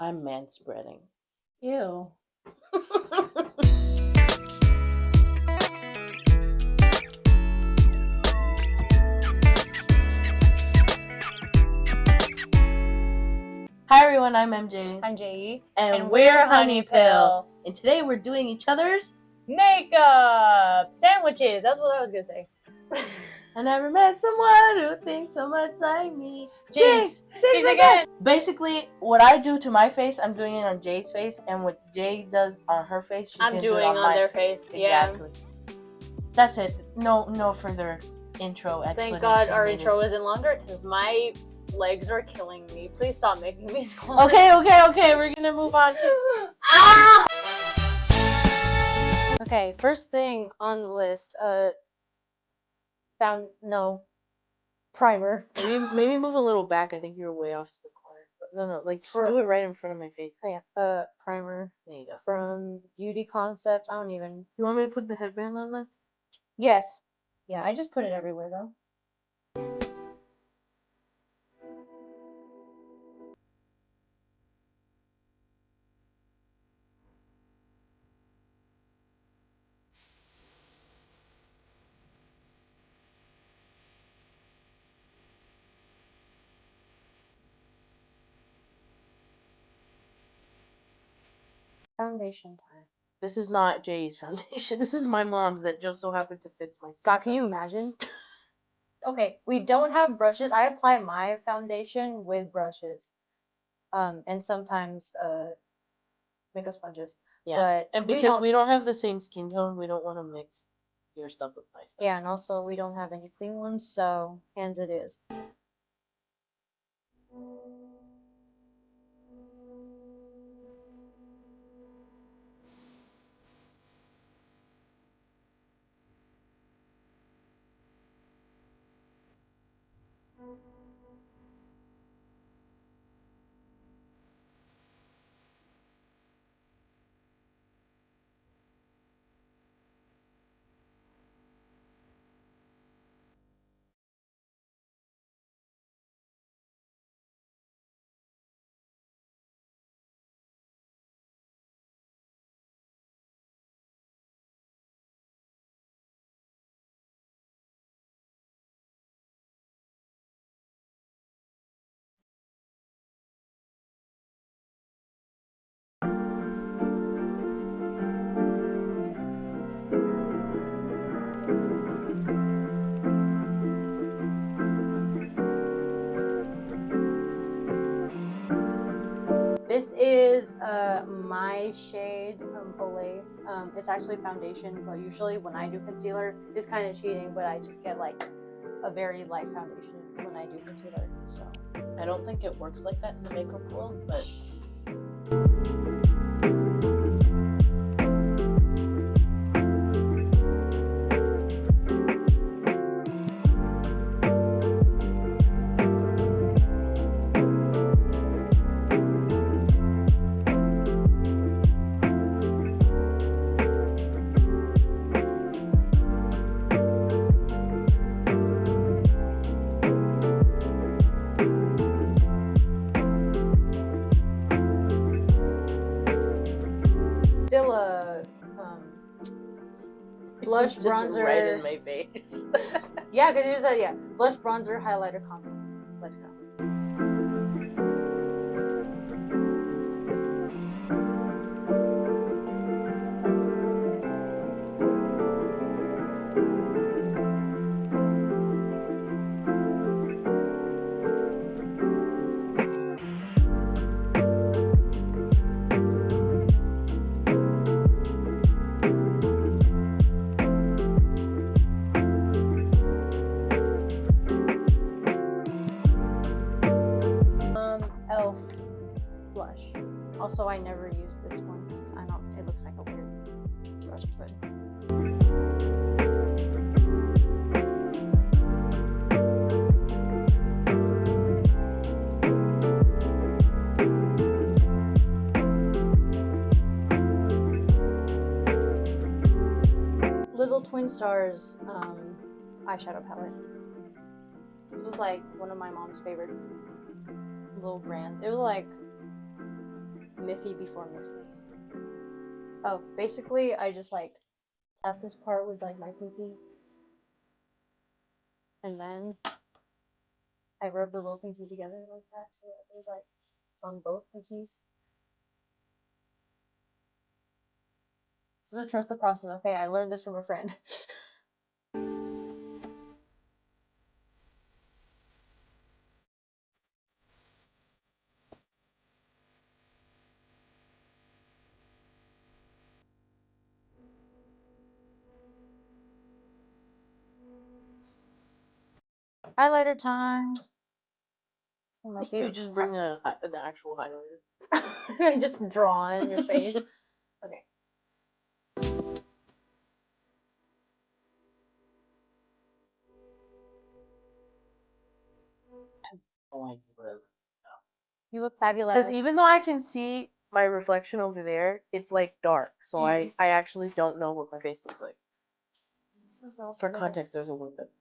I'm manspreading. Ew. Hi everyone, I'm MJ. I'm Jayi. And we're Honey Pill. And today we're doing each other's makeup sandwiches. That's what I was gonna say. I never met someone who thinks so much like me. Jinx again. Basically, what I do to my face, I'm doing it on Jay's face, and what Jay does on her face, she's I'm gonna do it doing on their face. Exactly. Yeah. That's it. No further intro explanation. Thank God our intro isn't longer because my legs are killing me. Please stop making me squat. Okay. We're gonna move on to. Ah! Okay, first thing on the list. Primer. Maybe move a little back. I think you're way off to the corner. No, like do it right in front of my face. Yeah. Primer. There you go. From Beauty Concept. I don't even. You want me to put the headband on that? Yes. Yeah, I just put it everywhere though. Foundation time. This is not Jay's foundation. This is my mom's that just so happened to fit my skin. God, can you imagine? Okay, we don't have brushes. I apply my foundation with brushes. And sometimes makeup sponges. Yeah. But and because we don't have the same skin tone, we don't want to mix your stuff with my stuff. Yeah, and also we don't have any clean ones, so hands it is. This is my shade Olay. It's actually foundation, but usually when I do concealer, it's kind of cheating, but I just get like a very light foundation when I do concealer. So I don't think it works like that in the makeup world, but still a blush just bronzer right in my face. Yeah, because it is a blush bronzer highlighter combo. Let's go. Blush. Also, I never use this one because it looks like a weird brush to put. Little Twin Stars eyeshadow palette. This was like one of my mom's favorite little brands. It was like Miffy before Miffy. Oh, basically, I just like tap this part with like my pinky, and then I rub the little pinky together like that, so that there's like it's on both pinkies. So trust the process. Okay, I learned this from a friend. Highlighter time. You just bring an actual highlighter. I just draw in your face. Okay. You look fabulous. Because even though I can see my reflection over there, it's like dark, so I actually don't know what my face looks like. This is also For context, there's a little bit.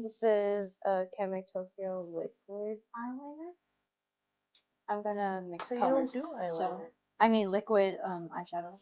This is a Chemic Tokyo liquid eyeliner. I'm gonna mix So you colors. don't do eyeliner? So, I mean liquid eyeshadow.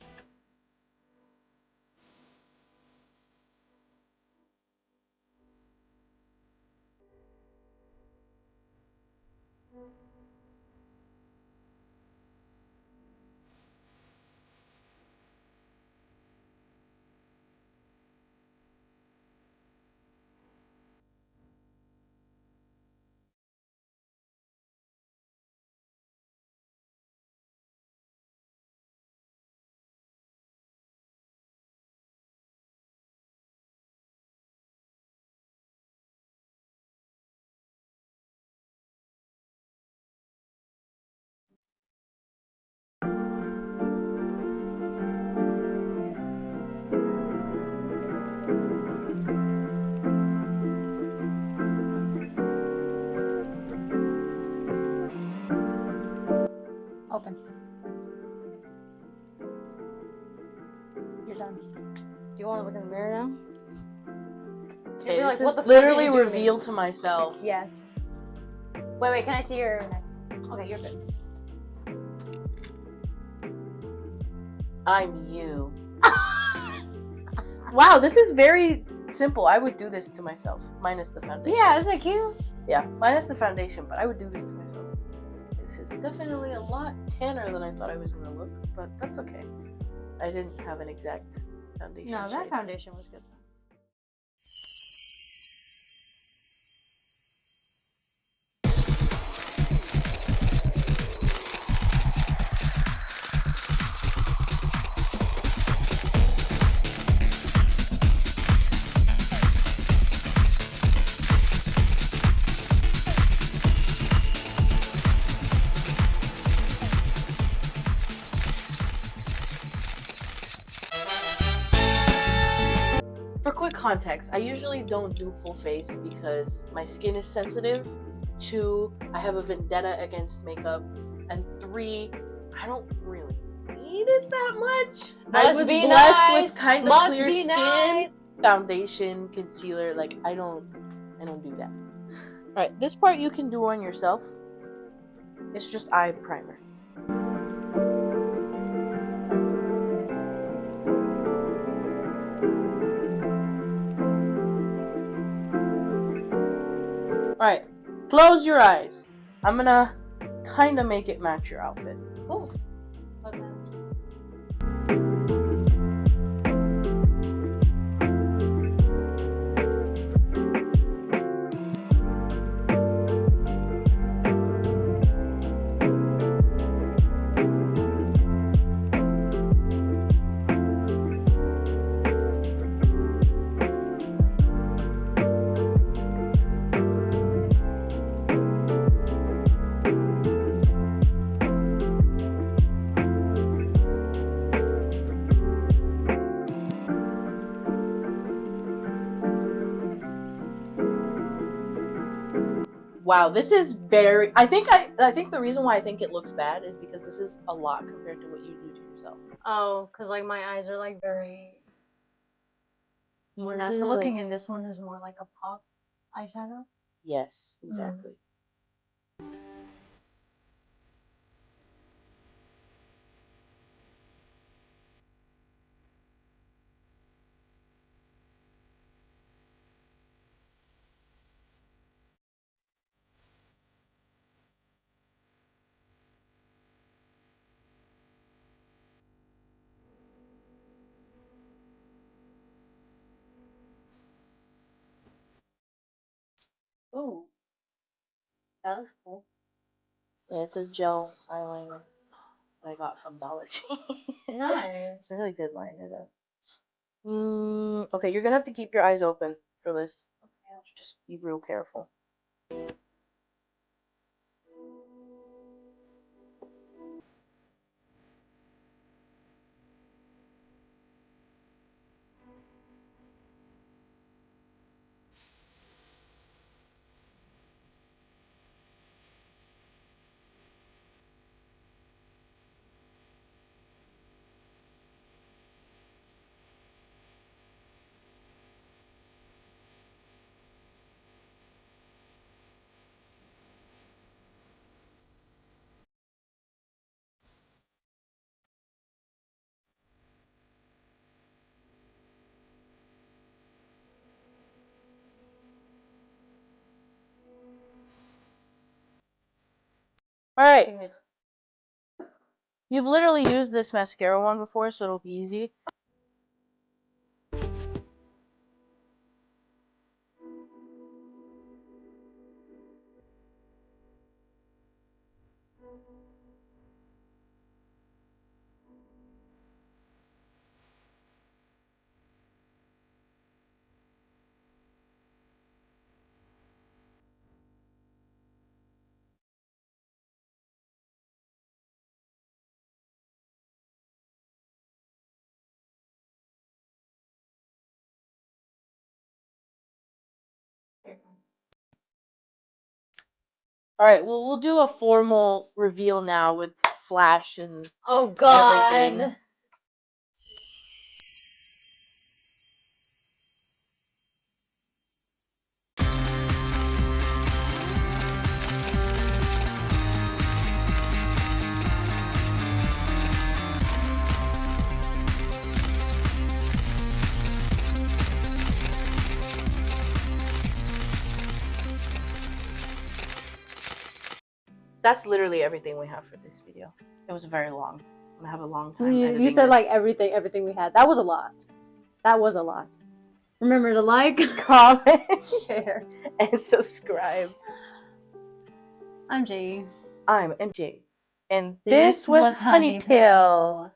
Open. You're done. Do you want to look in the mirror now? Okay, You're this like, what is the fuck did literally you do to me? revealed to myself. Yes. Wait, can I see your neck? Okay, you're good. I'm you. Wow, this is very simple. I would do this to myself, minus the foundation. Yeah, isn't it cute? Yeah, minus the foundation, but I would do this to myself. This is definitely a lot tanner than I thought I was gonna look, but that's okay. I didn't have an exact foundation No, that shade. foundation was good. For quick context, I usually don't do full face because my skin is sensitive. 2, I have a vendetta against makeup. And 3, I don't really need it that much. I was blessed with kind of clear skin. Nice. Foundation, concealer, like I don't do that. Alright, this part you can do on yourself. It's just eye primer. Alright, close your eyes. I'm gonna kind of make it match your outfit. Cool. Okay. Wow, this is very. I think the reason why I think it looks bad is because this is a lot compared to what you do to yourself. Oh, because like my eyes are like very. More natural looking, and this one is more like a pop eyeshadow. Yes, exactly. Ooh, that looks cool. Yeah, it's a gel eyeliner that I got from Dollar Tree. Nice. It's a really good liner though. Okay, you're gonna have to keep your eyes open for this. Just be real careful. Alright. You've literally used this mascara one before, so it'll be easy. Alright, well, we'll do a formal reveal now with flash and Oh God. everything. That's literally everything we have for this video. It was very long. I'm gonna have a long time editing You said like this. everything we had. That was a lot. That was a lot. Remember to like, Comment, share, and subscribe. I'm Jayi. I'm MJ. And this was Honey Pill.